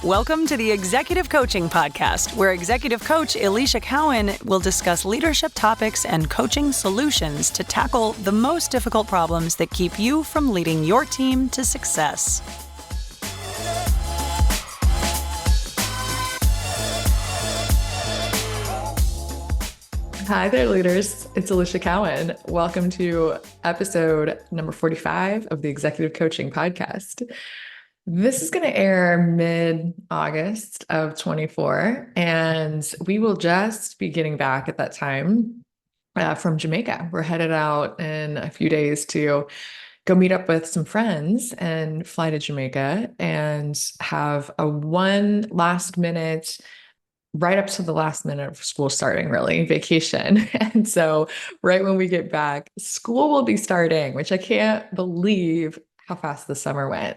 Welcome to the Executive Coaching Podcast, where executive coach Alicia Cowan will discuss leadership topics and coaching solutions to tackle the most difficult problems that keep you from leading your team to success. Hi there, leaders. It's Alicia Cowan. Welcome to episode number 45 of the Executive Coaching Podcast. This is going to air mid-August of 24, and we will just be getting back at that time from Jamaica. We're headed out in a few days to go meet up with some friends and fly to Jamaica and have a one last minute, right up to the last minute of school starting, really, vacation. And so right when we get back, school will be starting, which I can't believe how fast the summer went.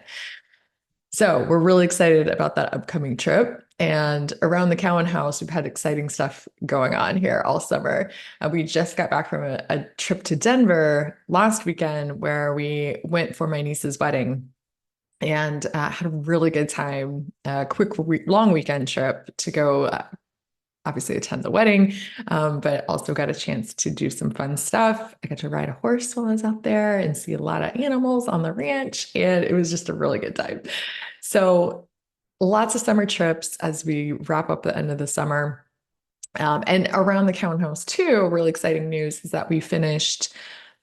So we're really excited about that upcoming trip. And around the Cowan house, we've had exciting stuff going on here all summer. We just got back from a trip to Denver last weekend where we went for my niece's wedding and had a really good time, long weekend trip to go obviously attend the wedding, but also got a chance to do some fun stuff. I got to ride a horse while I was out there and see a lot of animals on the ranch, and it was just a really good time. So lots of summer trips as we wrap up the end of the summer. And around the Cowan house too, really exciting news is that we finished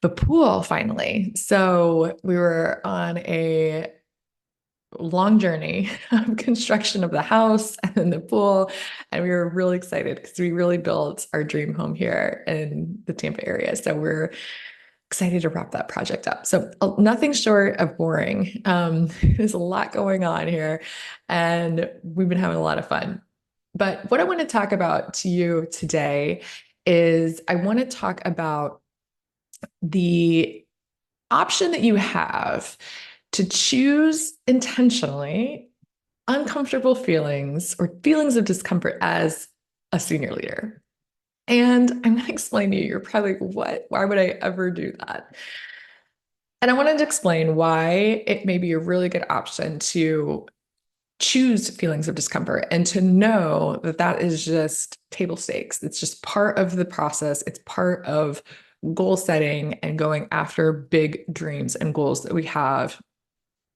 the pool finally. So we were on a long journey of construction of the house and then the pool. And we were really excited because we really built our dream home here in the Tampa area. So we're excited to wrap that project up. So nothing short of boring. There's a lot going on here and we've been having a lot of fun. But what I want to talk about to you today is I want to talk about the option that you have to choose intentionally uncomfortable feelings or feelings of discomfort as a senior leader. And I'm going to explain to you, you're probably like, what? Why would I ever do that? And I wanted to explain why it may be a really good option to choose feelings of discomfort and to know that that is just table stakes. It's just part of the process. It's part of goal setting and going after big dreams and goals that we have.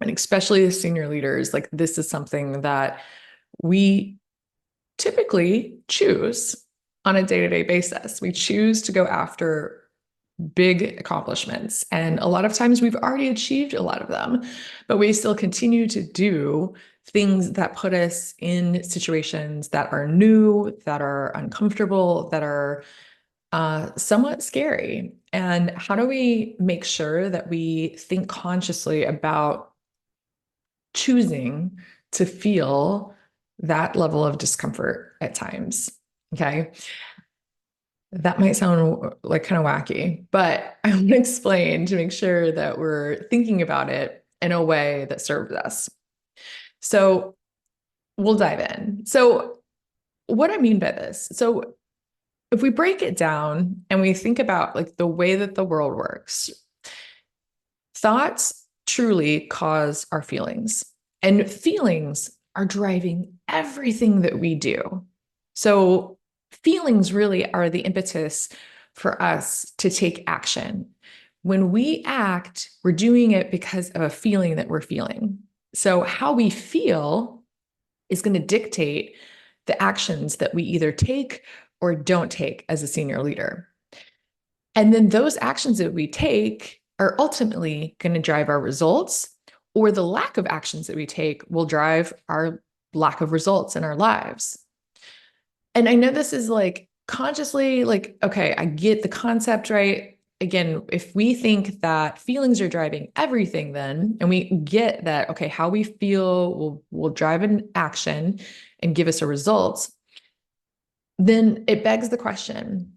And especially as senior leaders, like this is something that we typically choose on a day-to-day basis. We choose to go after big accomplishments. And a lot of times we've already achieved a lot of them, but we still continue to do things that put us in situations that are new, that are uncomfortable, that are somewhat scary. And how do we make sure that we think consciously about choosing to feel that level of discomfort at times? Okay. That might sound like kind of wacky, but I want to explain to make sure that we're thinking about it in a way that serves us. So we'll dive in. So what I mean by this, so if we break it down and we think about like the way that the world works, thoughts truly cause our feelings, and feelings are driving everything that we do. So feelings really are the impetus for us to take action. When we act, we're doing it because of a feeling that we're feeling. So how we feel is going to dictate the actions that we either take or don't take as a senior leader. And then those actions that we take are ultimately going to drive our results, or the lack of actions that we take will drive our lack of results in our lives. And I know this is like consciously like, okay, I get the concept, right? Again, if we think that feelings are driving everything then, and we get that, okay, how we feel will drive an action and give us a result, then it begs the question,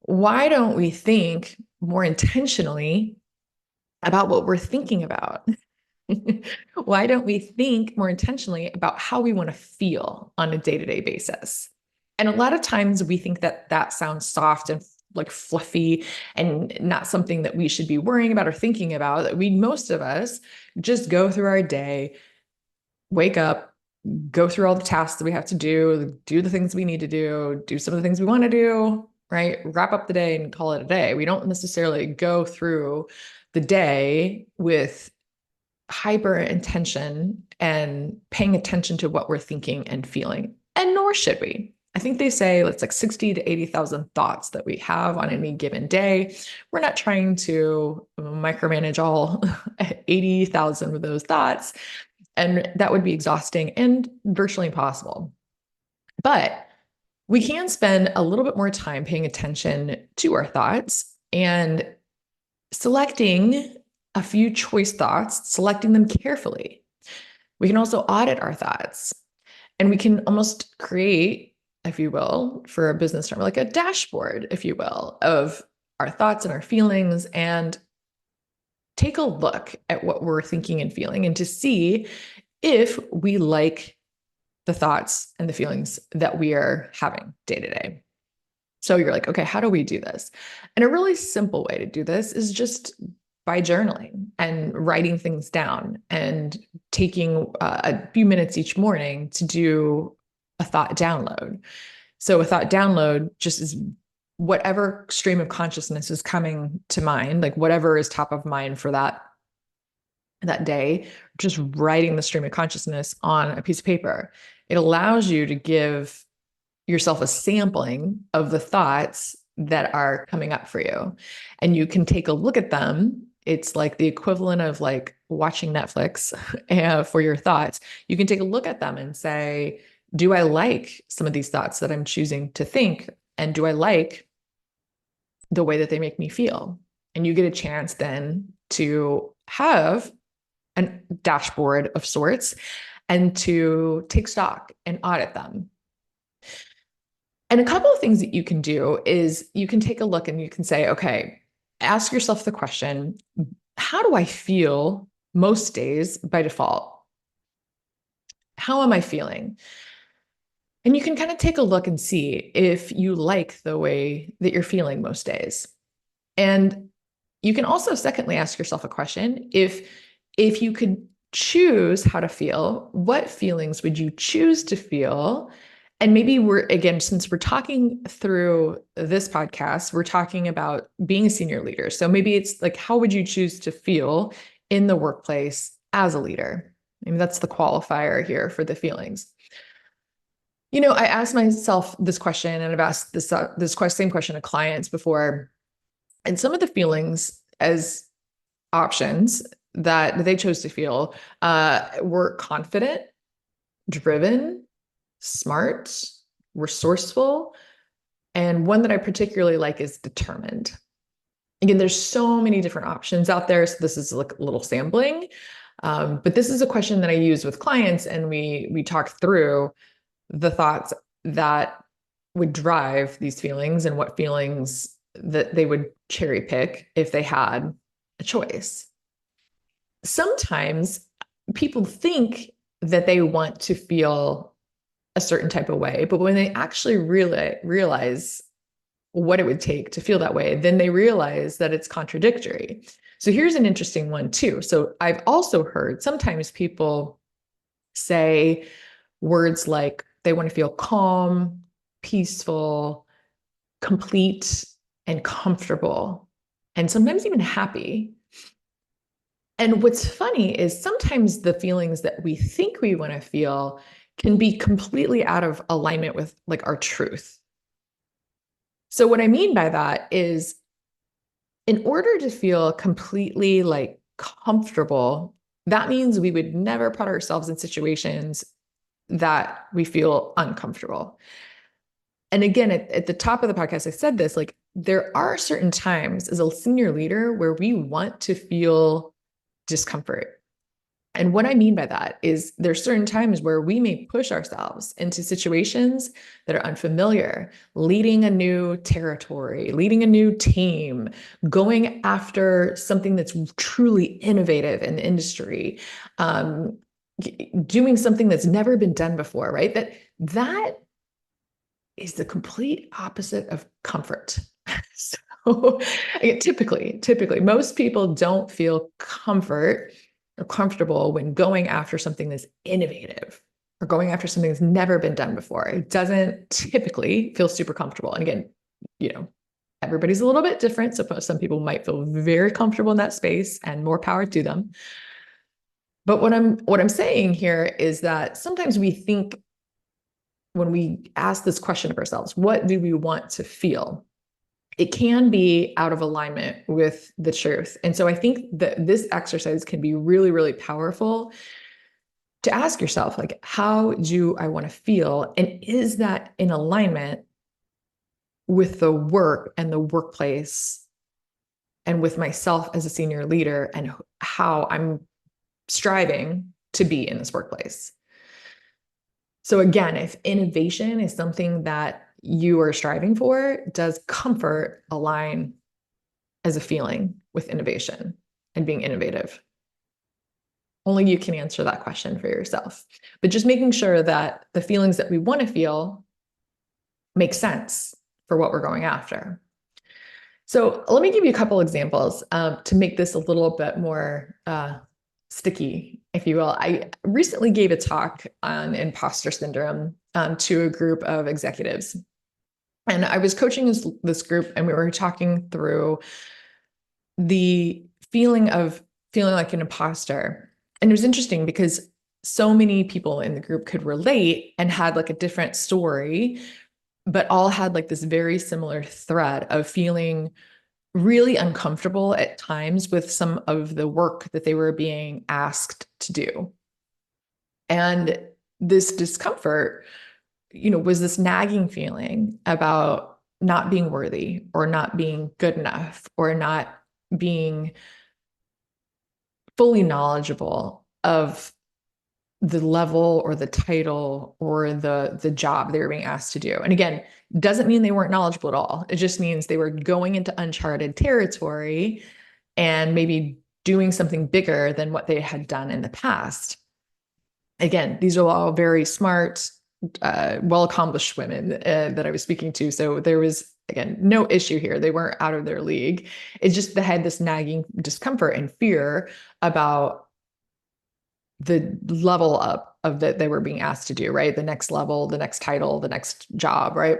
why don't we think more intentionally about what we're thinking about? Why don't we think more intentionally about how we want to feel on a day-to-day basis? And a lot of times we think that that sounds soft and like fluffy and not something that we should be worrying about or thinking about. Most of us just go through our day, wake up, go through all the tasks that we have to do the things we need to do some of the things we want to do, right? Wrap up the day and call it a day. We don't necessarily go through the day with hyper intention and paying attention to what we're thinking and feeling, and nor should we. I think they say it's like 60 to 80,000 thoughts that we have on any given day. We're not trying to micromanage all 80,000 of those thoughts, and that would be exhausting and virtually impossible. But we can spend a little bit more time paying attention to our thoughts and selecting a few choice thoughts, selecting them carefully. We can also audit our thoughts, and we can almost create, if you will, for a business term, like a dashboard, if you will, of our thoughts and our feelings, and take a look at what we're thinking and feeling, and to see if we like the thoughts and the feelings that we are having day to day. So you're like, okay, how do we do this? And a really simple way to do this is just by journaling and writing things down and taking a few minutes each morning to do a thought download. So a thought download just is whatever stream of consciousness is coming to mind, like whatever is top of mind for that day, just writing the stream of consciousness on a piece of paper. It allows you to give yourself a sampling of the thoughts that are coming up for you. And you can take a look at them. It's like the equivalent of like watching Netflix for your thoughts. You can take a look at them and say, do I like some of these thoughts that I'm choosing to think? And do I like the way that they make me feel? And you get a chance then to have a dashboard of sorts and to take stock and audit them. And a couple of things that you can do is you can take a look and you can say, okay, ask yourself the question, how do I feel most days by default? How am I feeling? And you can kind of take a look and see if you like the way that you're feeling most days. And you can also, secondly, ask yourself a question. If you could choose how to feel, what feelings would you choose to feel? And maybe again, since we're talking through this podcast, we're talking about being a senior leader. So maybe it's like, how would you choose to feel in the workplace as a leader? I mean, that's the qualifier here for the feelings. You know, I asked myself this question, and I've asked this same question to clients before. And some of the feelings as options that they chose to feel were confident, driven, smart, resourceful, and one that I particularly like is determined. Again, there's so many different options out there, so this is like a little sampling, but this is a question that I use with clients, and we talk through the thoughts that would drive these feelings and what feelings that they would cherry pick if they had a choice. Sometimes people think that they want to feel a certain type of way, but when they actually realize what it would take to feel that way, then they realize that it's contradictory. So here's an interesting one too. So I've also heard sometimes people say words like they want to feel calm, peaceful, complete, and comfortable, and sometimes even happy. And what's funny is sometimes the feelings that we think we want to feel can be completely out of alignment with like our truth. So what I mean by that is, in order to feel completely like comfortable, that means we would never put ourselves in situations that we feel uncomfortable. And again, at the top of the podcast, I said this, like there are certain times as a senior leader where we want to feel discomfort. And what I mean by that is there's certain times where we may push ourselves into situations that are unfamiliar, leading a new territory, leading a new team, going after something that's truly innovative in the industry, doing something that's never been done before, right? That is the complete opposite of comfort. So typically, most people don't feel comfort or comfortable when going after something that's innovative or going after something that's never been done before. It doesn't typically feel super comfortable. And again, everybody's a little bit different. So some people might feel very comfortable in that space, and more power to them. But what I'm saying here is that sometimes we think, when we ask this question of ourselves, what do we want to feel? It can be out of alignment with the truth. And so I think that this exercise can be really, really powerful to ask yourself, like, how do I want to feel? And is that in alignment with the work and the workplace and with myself as a senior leader and how I'm striving to be in this workplace? So again, if innovation is something that you are striving for, does comfort align as a feeling with innovation and being innovative? Only you can answer that question for yourself. But just making sure that the feelings that we want to feel make sense for what we're going after. So let me give you a couple examples to make this a little bit more sticky, if you will. I recently gave a talk on imposter syndrome to a group of executives. And I was coaching this group, and we were talking through the feeling of feeling like an imposter. And it was interesting because so many people in the group could relate and had like a different story, but all had like this very similar thread of feeling really uncomfortable at times with some of the work that they were being asked to do. And this discomfort, was this nagging feeling about not being worthy or not being good enough or not being fully knowledgeable of the level or the title or the job they were being asked to do. And again, doesn't mean they weren't knowledgeable at all. It just means they were going into uncharted territory and maybe doing something bigger than what they had done in the past. Again, these are all very smart, well-accomplished women that I was speaking to. So there was, again, no issue here. They weren't out of their league. It's just they had this nagging discomfort and fear about the level up of that they were being asked to do, right? The next level, the next title, the next job, right?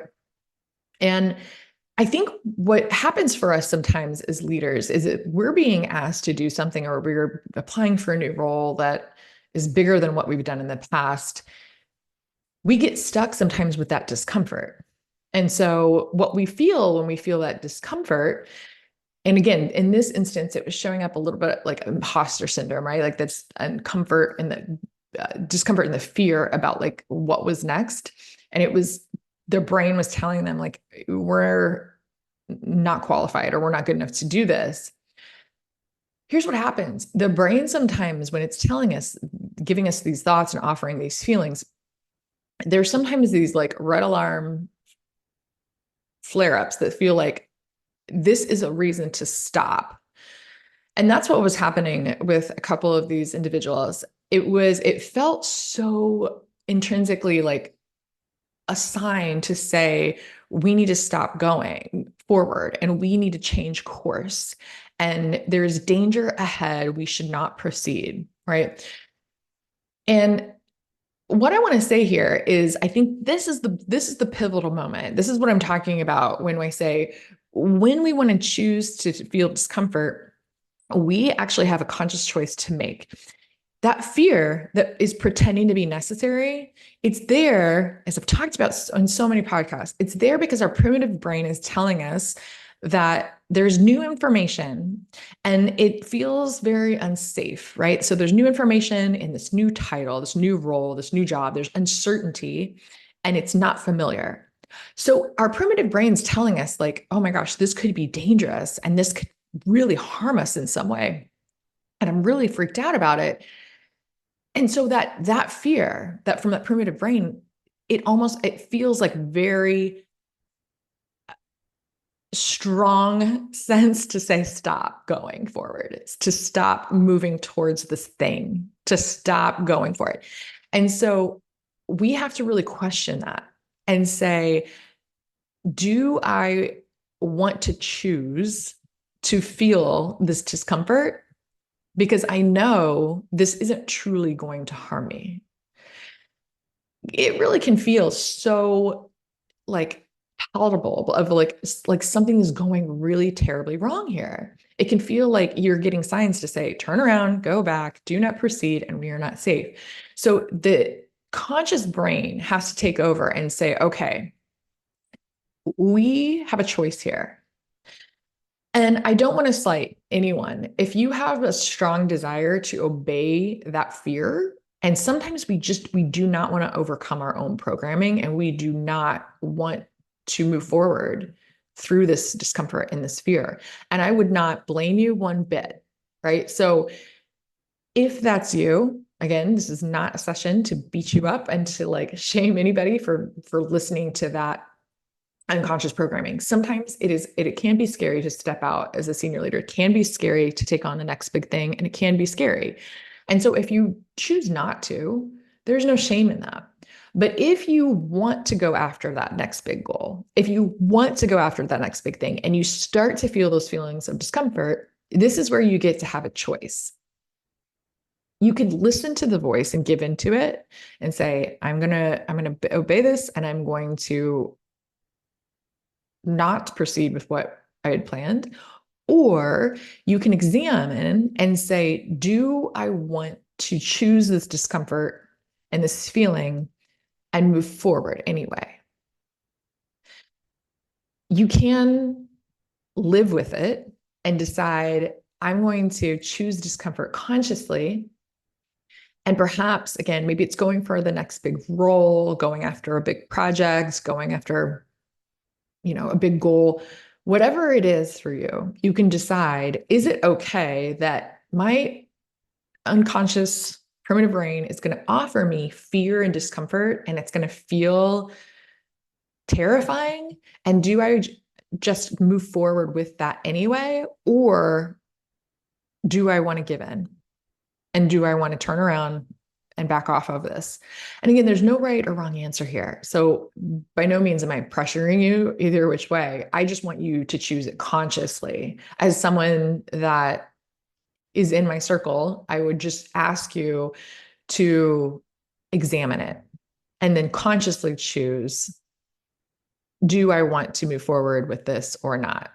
And I think what happens for us sometimes as leaders is that we're being asked to do something, or we're applying for a new role that is bigger than what we've done in the past. We get stuck sometimes with that discomfort. And so what we feel when we feel that discomfort, and again, in this instance, it was showing up a little bit like imposter syndrome, right? Like that's uncomfort and the discomfort and the fear about like what was next. And it was, their brain was telling them like, we're not qualified or we're not good enough to do this. Here's what happens. The brain sometimes, when it's telling us, giving us these thoughts and offering these feelings, there's sometimes these like red alarm flare-ups that feel like this is a reason to stop. And that's what was happening with a couple of these individuals. It felt so intrinsically like a sign to say, we need to stop going forward and we need to change course. And there's danger ahead. We should not proceed, right? And what I want to say here is, I think this is the pivotal moment. This is what I'm talking about when I say, when we want to choose to feel discomfort, we actually have a conscious choice to make. That fear that is pretending to be necessary, it's there, as I've talked about on so many podcasts, it's there because our primitive brain is telling us that there's new information and it feels very unsafe, right? So there's new information in this new title, this new role, this new job, there's uncertainty and it's not familiar. So our primitive brain's telling us like, oh my gosh, this could be dangerous and this could really harm us in some way. And I'm really freaked out about it. And so that fear, that from that primitive brain, it feels like very strong sense to say, stop going forward. It's to stop moving towards this thing, to stop going for it. And so we have to really question that and say, do I want to choose to feel this discomfort? Because I know this isn't truly going to harm me. it really can feel so like palatable of like something is going really terribly wrong here. It can feel like you're getting signs to say, turn around, go back, do not proceed, and we are not safe. So the conscious brain has to take over and say, okay, we have a choice here. And I don't want to slight anyone. If you have a strong desire to obey that fear, and sometimes we do not want to overcome our own programming and we do not want to move forward through this discomfort and this fear. And I would not blame you one bit, right? So if that's you, again, this is not a session to beat you up and to like shame anybody for listening to that unconscious programming. Sometimes it can be scary to step out as a senior leader. It can be scary to take on the next big thing, and it can be scary. And so if you choose not to, there's no shame in that. But if you want to go after that next big goal, if you want to go after that next big thing and you start to feel those feelings of discomfort, this is where you get to have a choice. You could listen to the voice and give into it and say, I'm going to obey this, and I'm going to not proceed with what I had planned. Or you can examine and say, do I want to choose this discomfort and this feeling and move forward anyway? You can live with it and decide, I'm going to choose discomfort consciously. And perhaps, again, maybe it's going for the next big role, going after a big project, going after a big goal, whatever it is for you, you can decide, is it okay that my unconscious primitive brain is going to offer me fear and discomfort and it's going to feel terrifying? And do I just move forward with that anyway? Or do I want to give in? And do I want to turn around and back off of this? And again, there's no right or wrong answer here. So by no means am I pressuring you either which way. I just want you to choose it consciously. As someone that is in my circle, I would just ask you to examine it and then consciously choose, do I want to move forward with this or not?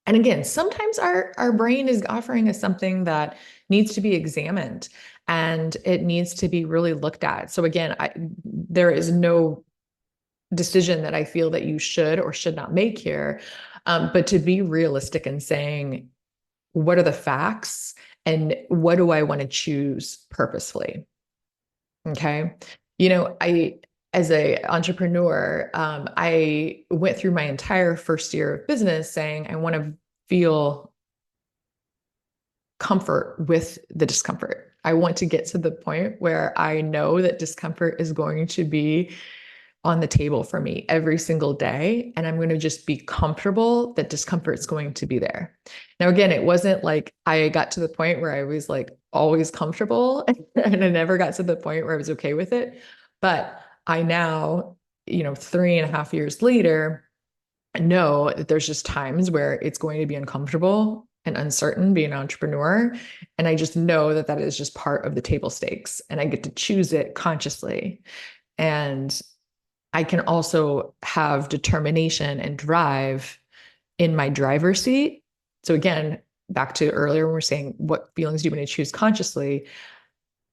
And again, sometimes our brain is offering us something that needs to be examined and it needs to be really looked at. So again, there is no decision that I feel that you should or should not make here, but to be realistic and saying, what are the facts and what do I want to choose purposefully? Okay. As a entrepreneur, I went through my entire first year of business saying, I want to feel comfort with the discomfort. I want to get to the point where I know that discomfort is going to be on the table for me every single day. And I'm going to just be comfortable that discomfort is going to be there. Now, again, it wasn't like I got to the point where I was like always comfortable and I never got to the point where I was okay with it. But I now, 3.5 years later, know that there's just times where it's going to be uncomfortable and uncertain being an entrepreneur. And I just know that that is just part of the table stakes and I get to choose it consciously. And I can also have determination and drive in my driver's seat. So again, back to earlier when we're saying what feelings do you want to choose consciously,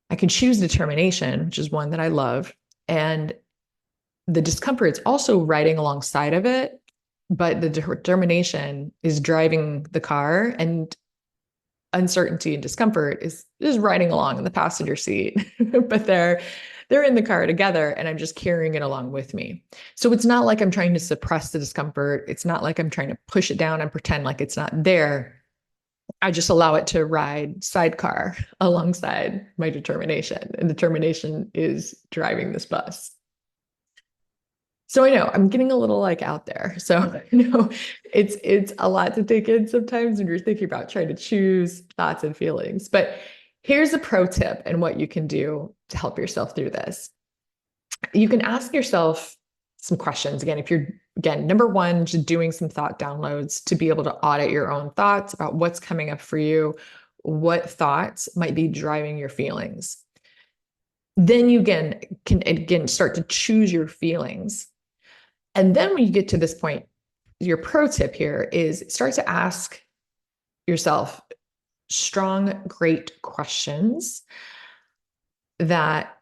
I can choose determination, which is one that I love. And the discomfort is also riding alongside of it, but the determination is driving the car and uncertainty and discomfort is riding along in the passenger seat, but they're in the car together and I'm just carrying it along with me. So it's not like I'm trying to suppress the discomfort. It's not like I'm trying to push it down and pretend like it's not there. I just allow it to ride sidecar alongside my determination, and determination is driving this bus. So I know I'm getting a little like out there. So it's a lot to take in sometimes when you're thinking about trying to choose thoughts and feelings. But here's a pro tip and what you can do to help yourself through this. You can ask yourself some questions. Again, number one, just doing some thought downloads to be able to audit your own thoughts about what's coming up for you, what thoughts might be driving your feelings. Then you can again start to choose your feelings. And then when you get to this point, your pro tip here is start to ask yourself strong, great questions that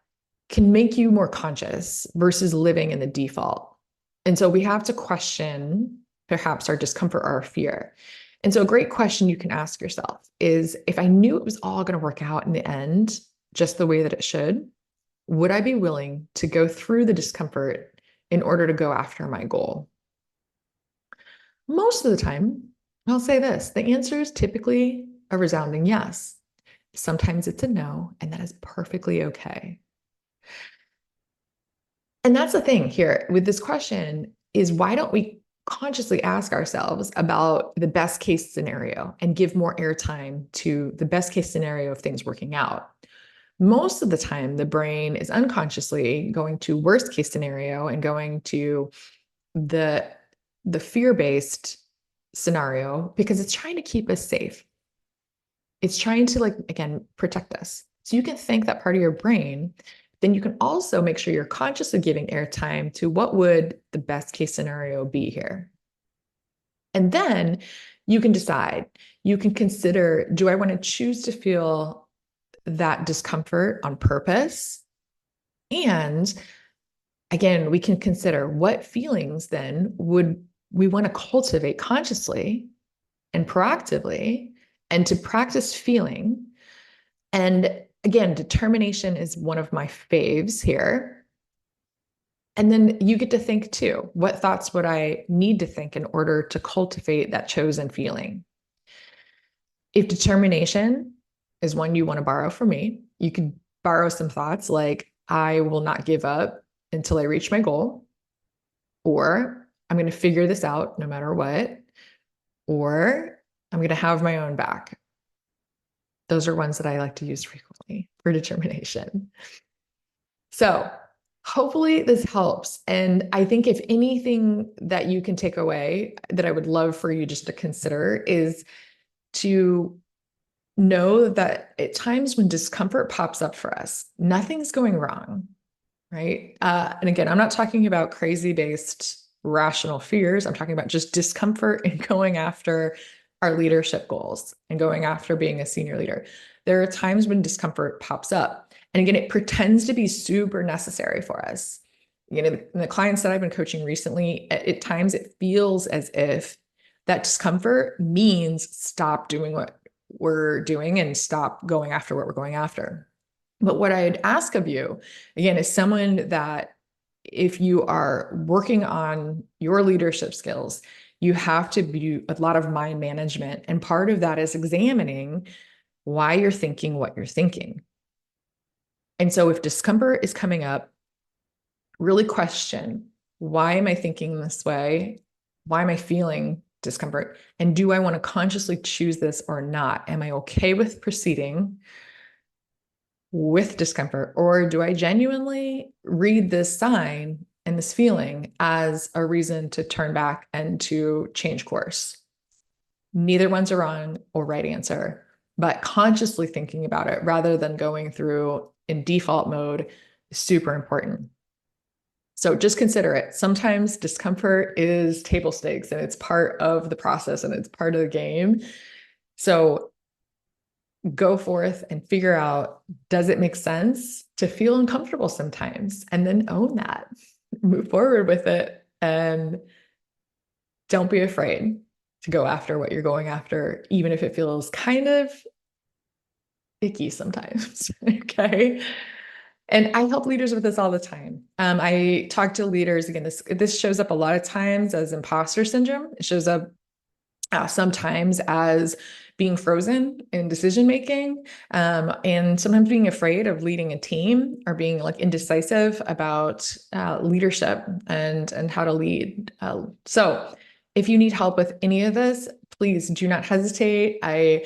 can make you more conscious versus living in the default. And so we have to question perhaps our discomfort or our fear. And so a great question you can ask yourself is, if I knew it was all going to work out in the end, just the way that it should, would I be willing to go through the discomfort in order to go after my goal? Most of the time, I'll say this, the answer is typically a resounding yes. Sometimes it's a no, and that is perfectly okay. And that's the thing here with this question is, why don't we consciously ask ourselves about the best case scenario and give more airtime to the best case scenario of things working out? Most of the time, the brain is unconsciously going to worst case scenario and going to the fear-based scenario because it's trying to keep us safe. It's trying to, like, again, protect us. So you can thank that part of your brain. Then you can also make sure you're consciously giving airtime to what would the best case scenario be here. And then you can decide, you can consider, do I want to choose to feel that discomfort on purpose? And again, we can consider what feelings then would we want to cultivate consciously and proactively, and to practice feeling. And again, determination is one of my faves here. And then you get to think too, what thoughts would I need to think in order to cultivate that chosen feeling? If determination is one you want to borrow from me, you could borrow some thoughts like, I will not give up until I reach my goal, or I'm going to figure this out no matter what, or I'm going to have my own back. Those are ones that I like to use frequently for determination. So hopefully this helps. And I think if anything that you can take away that I would love for you just to consider is to know that at times when discomfort pops up for us, nothing's going wrong, right? And again, I'm not talking about crazy-based rational fears. I'm talking about just discomfort in going after our leadership goals and going after being a senior leader. There are times when discomfort pops up. And again, it pretends to be super necessary for us. You know, the clients that I've been coaching recently, at times it feels as if that discomfort means stop doing what we're doing and stop going after what we're going after. But what I'd ask of you, again, is someone that if you are working on your leadership skills, you have to do a lot of mind management. And part of that is examining why you're thinking what you're thinking. And so if discomfort is coming up, really question, why am I thinking this way? Why am I feeling discomfort? And do I want to consciously choose this or not? Am I okay with proceeding with discomfort? Or do I genuinely read this sign and this feeling as a reason to turn back and to change course? Neither one's a wrong or right answer, but consciously thinking about it rather than going through in default mode is super important. So just consider it. Sometimes discomfort is table stakes and it's part of the process and it's part of the game. So go forth and figure out, does it make sense to feel uncomfortable sometimes? And then own that, move forward with it, and don't be afraid to go after what you're going after, even if it feels kind of icky sometimes. Okay. And I help leaders with this all the time. I talk to leaders, again, this shows up a lot of times as imposter syndrome. It shows up sometimes as being frozen in decision making, and sometimes being afraid of leading a team or being like indecisive about leadership and how to lead. So if you need help with any of this, please do not hesitate. I'm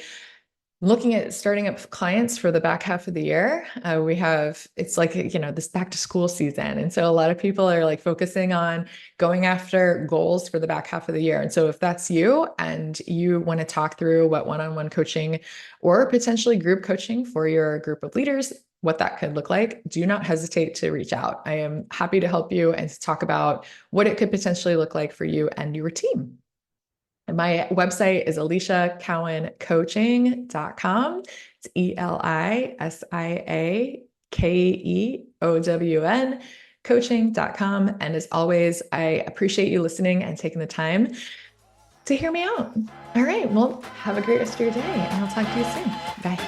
looking at starting up clients for the back half of the year. It's like, this back to school season. And so a lot of people are like focusing on going after goals for the back half of the year. And so if that's you and you want to talk through what one-on-one coaching or potentially group coaching for your group of leaders what that could look like, do not hesitate to reach out. I am happy to help you and to talk about what it could potentially look like for you and your team. And my website is aliciacowancoaching.com. It's ELISIAKEOWN coaching.com. And as always, I appreciate you listening and taking the time to hear me out. All right. Well, have a great rest of your day, and I'll talk to you soon. Bye.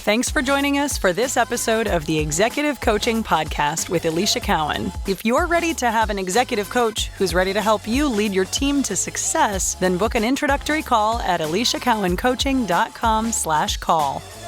Thanks for joining us for this episode of the Executive Coaching Podcast with Alicia Cowan. If you're ready to have an executive coach who's ready to help you lead your team to success, then book an introductory call at aliciacowancoaching.com/call.